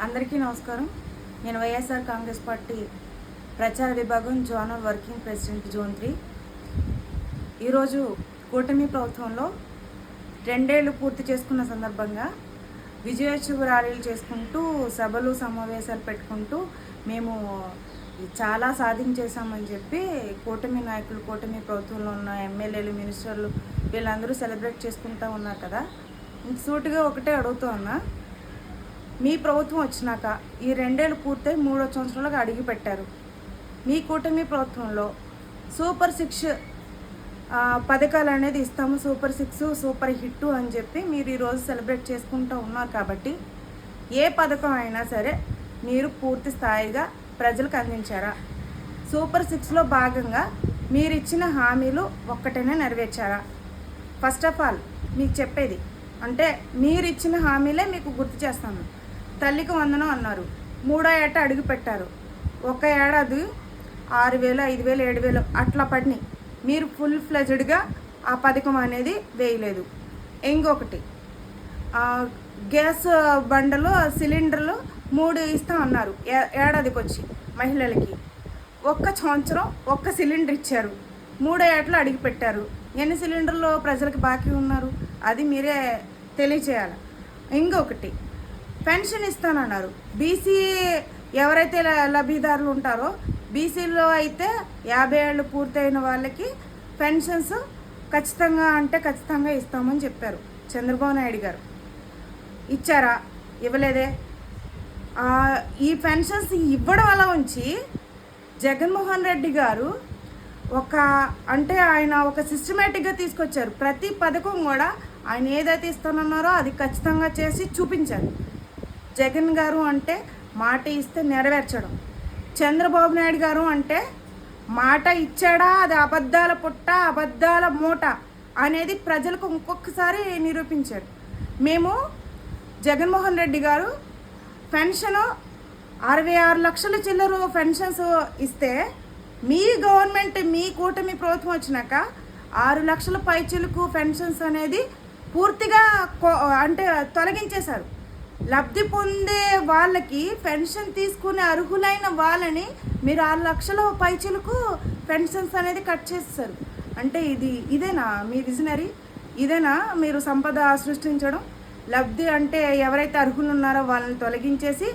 అందరికీ నమస్కారం. నేను వైఎస్ఆర్ కాంగ్రెస్ పార్టీ ప్రచార విభాగం జోనల్ వర్కింగ్ ప్రెసిడెంట్ జోన్ 3. ఈరోజు కూటమి ప్రభుత్వంలో 2 ఏళ్ళు పూర్తి చేసుకున్న సందర్భంగా విజయోత్సవ ర్యాలీలు చేసుకుంటూ సభలు సమావేశాలు పెట్టుకుంటూ మేము చాలా సాధించేశామని చెప్పి కూటమి నాయకులు, కూటమి ప్రభుత్వంలో ఉన్న ఎమ్మెల్యేలు, మినిస్టర్లు వీళ్ళందరూ సెలబ్రేట్ చేసుకుంటూ ఉన్నారు కదా. సూటిగా ఒకటే అడుగుతూ ఉన్నా, మీ ప్రభుత్వం వచ్చినాక ఈ 2 ఏళ్ళు పూర్తయి 3వ సంవత్సరంలోకి అడిగి పెట్టారు. మీ కూటమి ప్రభుత్వంలో సూపర్ 6 పథకాలు అనేది ఇస్తాము, సూపర్ 6 సూపర్ హిట్ అని చెప్పి మీరు ఈరోజు సెలబ్రేట్ చేసుకుంటూ ఉన్నారు. కాబట్టి ఏ పథకం అయినా సరే మీరు పూర్తి స్థాయిగా ప్రజలకు అందించారా? సూపర్ 6లో భాగంగా మీరు ఇచ్చిన హామీలు ఒక్కటైనా నెరవేర్చారా? ఫస్ట్ ఆఫ్ ఆల్ మీకు చెప్పేది అంటే మీరు ఇచ్చిన హామీలే మీకు గుర్తు చేస్తాను. తల్లికి వందనం అన్నారు, 3వ ఏట అడుగు పెట్టారు. ఒక ఏడాది 6,000, 5,000, 7,000 అట్లా పడినాయి. మీరు ఫుల్ ఫ్లెజ్డ్గా ఆ పథకం అనేది వేయలేదు. ఇంకొకటి, గ్యాస్ బండలు, సిలిండర్లు 3 ఇస్తా అన్నారు ఏడాదికి వచ్చి మహిళలకి. ఒక్క సంవత్సరం ఒక్క సిలిండర్ ఇచ్చారు, 3వ ఏటలో అడిగి పెట్టారు. ఎన్ని సిలిండర్లు ప్రజలకు బాకీ ఉన్నారు అది మీరే తెలియచేయాలి. ఇంకొకటి, పెన్షన్ ఇస్తానన్నారు. బీసీ ఎవరైతే లబ్ధిదారులు ఉంటారో బీసీలో అయితే 50 ఏళ్ళు పూర్తయిన వాళ్ళకి పెన్షన్స్ ఖచ్చితంగా ఇస్తామని చెప్పారు చంద్రబాబు నాయుడు గారు. ఇచ్చారా? ఇవ్వలేదే. ఈ పెన్షన్స్ ఇవ్వడం అలా ఉంచి జగన్మోహన్ రెడ్డి గారు ఆయన ఒక సిస్టమేటిక్గా తీసుకొచ్చారు. ప్రతి పథకం కూడా ఆయన ఏదైతే ఇస్తానన్నారో అది ఖచ్చితంగా చేసి చూపించారు. జగన్ గారు అంటే మాట ఇస్తే నెరవేర్చడం. చంద్రబాబు నాయుడు గారు అంటే మాట ఇచ్చాడా అది అబద్ధాల పుట్ట, అబద్ధాల మూట అనేది ప్రజలకు ఇంకొకసారి నిరూపించారు. మేము జగన్మోహన్ రెడ్డి గారు పెన్షన్ 66 లక్షల చిల్లర పెన్షన్స్ ఇస్తే మీ గవర్నమెంట్, మీ కూటమి ప్రభుత్వం వచ్చినాక 6 లక్షల పైచిలకు పెన్షన్స్ అనేది పూర్తిగా తొలగించేశారు. లబ్ధి పొందే వాళ్ళకి, పెన్షన్ తీసుకునే అర్హులైన వాళ్ళని మీరు 6 లక్షల పైచిలకు పెన్షన్స్ అనేది కట్ చేస్తారు. అంటే ఇదేనా మీ విజనరీ? ఇదేనా మీరు సంపద సృష్టించడం? లబ్ధి అంటే ఎవరైతే అర్హులు ఉన్నారో వాళ్ళని తొలగించేసి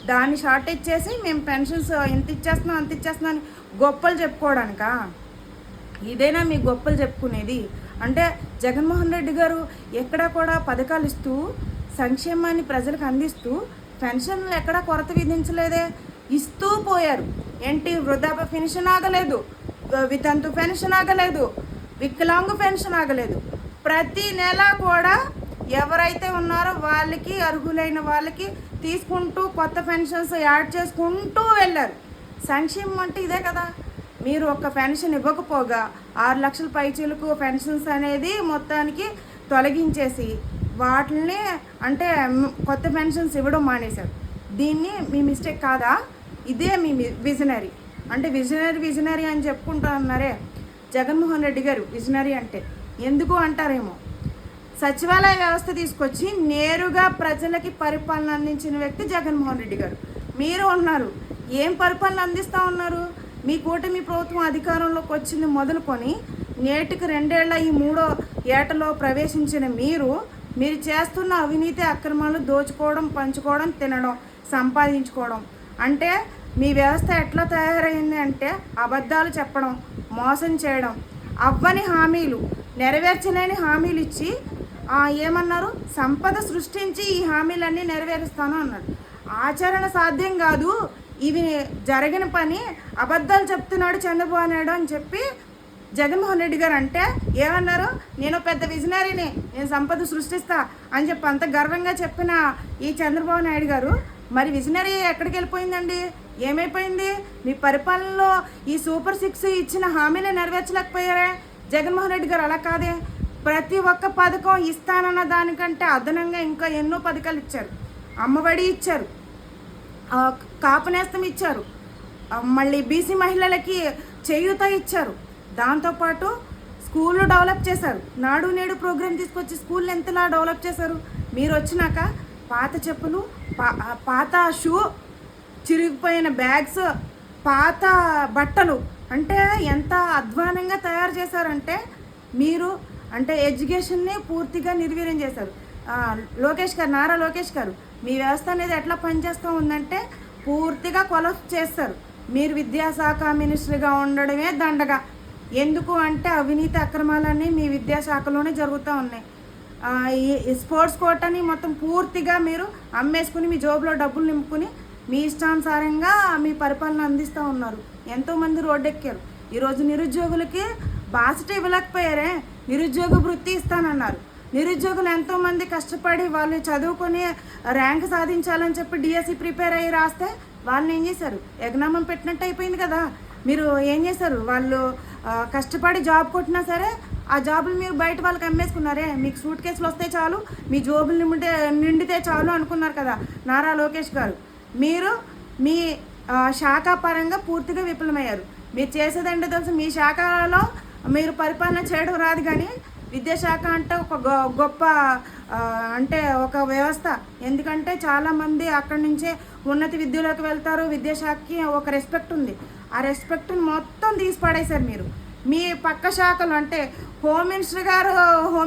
దాన్ని షార్టేజ్ చేసి మేము పెన్షన్స్ ఎంత ఇచ్చేస్తున్నాం అంత ఇచ్చేస్తున్నాం అని గొప్పలు చెప్పుకోవడానికా? ఇదేనా మీ గొప్పలు చెప్పుకునేది? అంటే జగన్మోహన్ రెడ్డి గారు ఎక్కడా కూడా పథకాలు ఇస్తూ సంక్షేమాన్ని ప్రజలకు అందిస్తూ పెన్షన్లు ఎక్కడా కొరత విధించలేదే, ఇస్తూ పోయారు. ఏంటి, వృద్ధాప్య పెన్షన్ ఆగలేదు, వితంతు పెన్షన్ ఆగలేదు, వికలాంగు పెన్షన్ ఆగలేదు. ప్రతి నెల కూడా ఎవరైతే ఉన్నారో వాళ్ళకి, అర్హులైన వాళ్ళకి తీసుకుంటూ కొత్త పెన్షన్స్ యాడ్ చేసుకుంటూ వెళ్ళారు. సంక్షేమం అంటే ఇదే కదా. మీరు ఒక్క పెన్షన్ ఇవ్వకపోగా 6 లక్షల పైచీలకు పెన్షన్స్ అనేది మొత్తానికి తొలగించేసి వాటిని కొత్త పెన్షన్స్ ఇవ్వడం మానేశారు. దీన్ని మీ మిస్టేక్ కాదా? ఇదే మీ విజనరీ? అంటే విజనరీ అని చెప్పుకుంటున్నారే జగన్మోహన్ రెడ్డి గారు. విజనరీ అంటే ఎందుకు అంటారేమో, సచివాలయ వ్యవస్థ తీసుకొచ్చి నేరుగా ప్రజలకి పరిపాలన అందించిన వ్యక్తి జగన్మోహన్ రెడ్డి గారు. మీరు ఉన్నారు, ఏం పరిపాలన అందిస్తూ ఉన్నారు? మీ కూటమి ప్రభుత్వం అధికారంలోకి వచ్చింది మొదలుకొని నేటికి 2 ఏళ్ల ఈ 3వ ఏటలో ప్రవేశించిన మీరు చేస్తున్న అవినీతి, అక్రమాలు, దోచుకోవడం, పంచుకోవడం, తినడం, సంపాదించుకోవడం. అంటే మీ వ్యవస్థ ఎట్లా తయారైంది అంటే అబద్ధాలు చెప్పడం, మోసం చేయడం, అవ్వని హామీలు, నెరవేర్చలేని హామీలు ఇచ్చి ఏమన్నారు, సంపద సృష్టించి ఈ హామీలన్నీ నెరవేరుస్తాను అన్నాడు. ఆచరణ సాధ్యం కాదు, ఇవి జరిగిన పని, అబద్ధాలు చెప్తున్నాడు చంద్రబాబు నాయుడు అని చెప్పి జగన్మోహన్ రెడ్డి గారు అంటే ఏమన్నారు, నేను పెద్ద విజనరీని, నేను సంపద సృష్టిస్తా అని చెప్పి అంత గర్వంగా చెప్పిన ఈ చంద్రబాబు నాయుడు గారు మరి విజనరీ ఎక్కడికి వెళ్ళిపోయిందండి? ఏమైపోయింది? మీ పరిపాలనలో ఈ సూపర్ 6 ఇచ్చిన హామీలే నెరవేర్చలేకపోయారే జగన్మోహన్ రెడ్డి గారు. అలా కాదే, ప్రతి ఒక్క పథకం ఇస్తానన్న దానికంటే అదనంగా ఇంకా ఎన్నో పథకాలు ఇచ్చారు. అమ్మఒడి ఇచ్చారు, కాపు నేస్తం ఇచ్చారు, మళ్ళీ బీసీ మహిళలకి చేయూత ఇచ్చారు. దాంతోపాటు స్కూళ్ళు డెవలప్ చేశారు. నాడు నేడు ప్రోగ్రాం తీసుకొచ్చి స్కూళ్ళు ఎంతలా డెవలప్ చేశారు. మీరు వచ్చినాక పాత చెప్పులు, పాత షూ, చిరిగిపోయిన బ్యాగ్స్, పాత బట్టలు, అంటే ఎంత అధ్వానంగా తయారు చేశారంటే మీరు, అంటే ఎడ్యుకేషన్ని పూర్తిగా నిర్వీర్యం చేశారు. నారా లోకేష్ గారు, మీ వ్యవస్థ అనేది ఎట్లా పనిచేస్తూ ఉందంటే పూర్తిగా కొలాప్స్ చేస్తారు. మీరు విద్యాశాఖ మినిస్టర్గా ఉండడమే దండగా. ఎందుకు అంటే అవినీతి అక్రమాలన్నీ మీ విద్యాశాఖలోనే జరుగుతూ ఉన్నాయి. ఈ స్పోర్ట్స్ కోటాని మొత్తం పూర్తిగా మీరు అమ్మేసుకుని మీ జోబులో డబ్బులు నింపుకుని మీ ఇష్టానుసారంగా మీ పరిపాలన అందిస్తూ ఉన్నారు. ఎంతోమంది రోడ్డెక్కారు. ఈరోజు నిరుద్యోగులకి బాసట ఇవ్వలేకపోయారే, నిరుద్యోగ వృత్తి ఇస్తానన్నారు. నిరుద్యోగులు ఎంతోమంది కష్టపడి వాళ్ళు చదువుకొని ర్యాంక్ సాధించాలని చెప్పి డిఎస్సి ప్రిపేర్ అయ్యి రాస్తే వాళ్ళని ఏం చేశారు? ఎగనామం పెట్టినట్టు అయిపోయింది కదా. మీరు ఏం చేశారు? వాళ్ళు కష్టపడి జాబ్ కొట్టినా సరే ఆ జాబులు మీరు బయట వాళ్ళకి అమ్మేసుకున్నారే. మీకు సూట్ కేసులు వస్తే చాలు, మీ జోబులు నిండితే చాలు అనుకున్నారు కదా నారా లోకేష్ గారు. మీరు మీ శాఖ పరంగా పూర్తిగా విఫలమయ్యారు. మీరు చేసేదంటే తెలుసు, మీ శాఖలో మీరు పరిపాలన చేయడం రాదు, కానీ విద్యాశాఖ అంటే ఒక గొప్ప అంటే ఒక వ్యవస్థ. ఎందుకంటే చాలామంది అక్కడి నుంచే ఉన్నత విద్యలోకి వెళ్తారు. విద్యాశాఖకి ఒక రెస్పెక్ట్ ఉంది. ఆ రెస్పెక్ట్ని మొత్తం తీసి పడేశారు మీరు. మీ పక్క శాఖలు అంటే హోమ్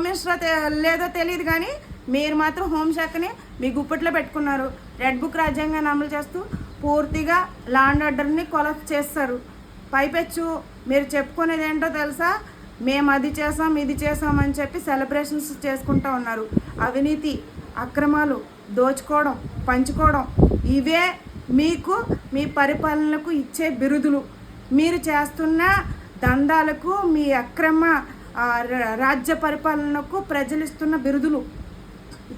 మినిస్టర్ లేదో తెలియదు, కానీ మీరు మాత్రం హోంశాఖని మీ గుప్పట్లో పెట్టుకున్నారు. రెడ్ బుక్ రాజ్యాంగాన్ని అమలు చేస్తూ పూర్తిగా లా అండ్ ఆర్డర్ని కొలాప్స్ చేస్తారు. పైపెచ్చు మీరు చెప్పుకునేది ఏంటో తెలుసా? మేము అది చేసాం ఇది చేసామని చెప్పి సెలబ్రేషన్స్ చేసుకుంటూ ఉన్నారు. అవినీతి అక్రమాలు, దోచుకోవడం, పంచుకోవడం, ఇవే మీకు మీ పరిపాలనకు ఇచ్చే బిరుదులు. మీరు చేస్తున్న దందాలకు, మీ అక్రమ రాజ్య పరిపాలనకు ప్రజలు ఇస్తున్న బిరుదులు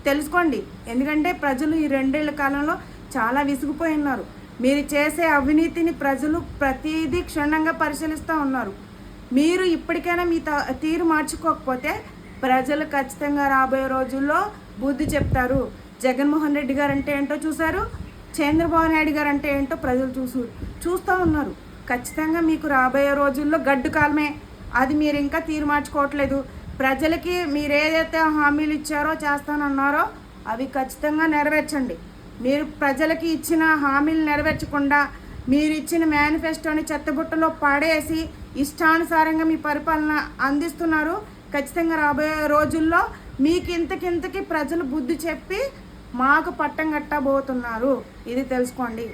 తెలుసుకోండి. ఎందుకంటే ప్రజలు ఈ 2 ఏళ్ల కాలంలో చాలా విసిగిపోయి ఉన్నారు. మీరు చేసే అవినీతిని ప్రజలు ప్రతిదీ క్షుణ్ణంగా పరిశీలిస్తూ ఉన్నారు. మీరు ఇప్పటికైనా మీ తీరు మార్చుకోకపోతే ప్రజలు ఖచ్చితంగా రాబోయే రోజుల్లో బుద్ధి చెప్తారు. జగన్మోహన్ రెడ్డి గారు అంటే ఏంటో చూశారు, చంద్రబాబు నాయుడు గారు అంటే ఏంటో ప్రజలు చూస్తూ ఉన్నారు. ఖచ్చితంగా మీకు రాబోయే రోజుల్లో గడ్డు కాలమే. అది మీరు ఇంకా తీరు మార్చుకోవట్లేదు. ప్రజలకి మీరు ఏదైతే హామీలు ఇచ్చారో, చేస్తానన్నారో అవి ఖచ్చితంగా నెరవేర్చండి. మీరు ప్రజలకి ఇచ్చిన హామీలు నెరవేర్చకుండా మీరు ఇచ్చిన మేనిఫెస్టోని చెత్తబుట్టలో పడేసి ఇష్టానుసారంగా మీ పరిపాలన అందిస్తున్నారు. ఖచ్చితంగా రాబోయే రోజుల్లో మీకు ఇంతకింతకి ప్రజలు బుద్ధి చెప్పి మాకు పట్టం కట్టబోతున్నారు. ఇది తెలుసుకోండి.